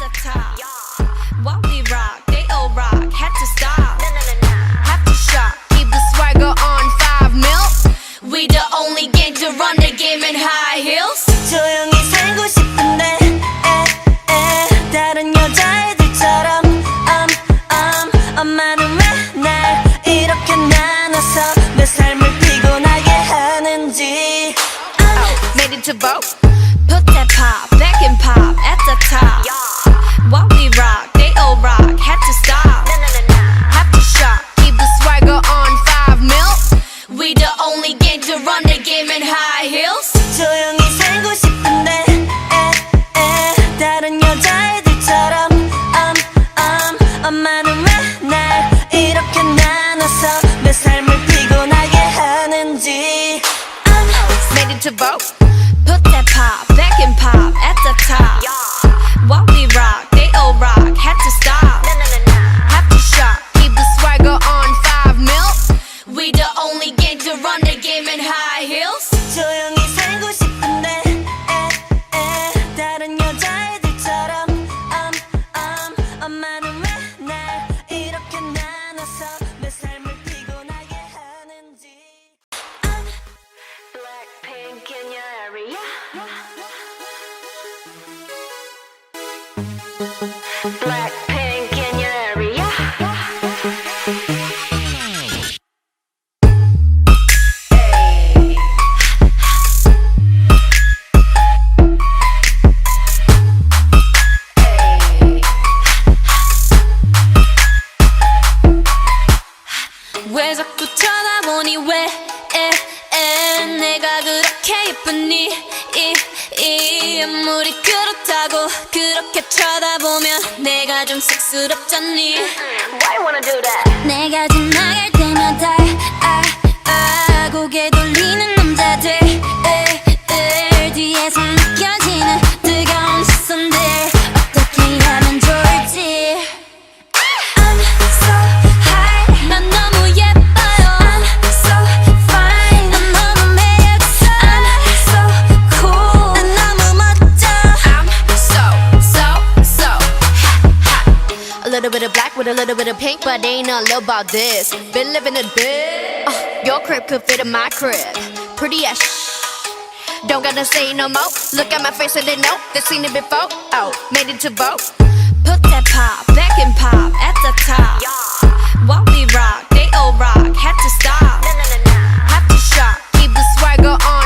the top. While we rock, they all rock. Had to stop. Have to shock. Keep the swagger on 5 mil. We the only gang to run the game in high heels. 조용히 살고 싶은데 다른 여자애들처럼 엄마는 왜 날 이렇게 나눠서 내 삶을 피곤하게 하는지. Made it to vote. Put that pop back and pop at the top. While we rock, they all rock. Had to stop. Have to shock. Keep the swagger on 5 mil. We the only gang to run the game in high heels. 조용히 살고 싶은데 다른 여자애들처럼 엄마는 왜 날 이렇게 나눠서 내 삶을 피곤하게 하는지. Made it to vote. Put that pop back and pop at the top. While we rock, they all rock. Had to stop. Have to shock. Keep the swagger on 5 mil. We the only gang to run the game in high heels. 조용히 살고 싶은데 다른 여자애들처럼 엄마는 왜 날 이렇게 나눠서 내 삶을 피곤하게 하는지. Blackpink in your area. Blackpink in your area. 왜 자꾸 쳐다보니 왜 내가 그렇게 예쁘니 이 아무리 그렇다고 그렇게 쳐다보면 내가 좀 쑥스럽잖니. Why you wanna do that? 내가 지나갈 때마다 고개 돌리는 남자들 뒤에서 느껴지는 뜨거운 시선들 어떻게 하면 좋을지. I'm so high 난 너무 예뻐요. I'm so fine 난 너무 매력있어. I'm so cool 난 너무 멋져. I'm so hot. A little bit of black with a little bit of pink, but ain't nothing about this. Been living a bit. Your crib could fit in my crib. Pretty as don't gotta say no more. Look at my face and they know they've seen it before. Oh, made it to vote. Put that pop back and pop at the top. While we rock, they all rock. Had to stop. Have to shock. Keep the swagger on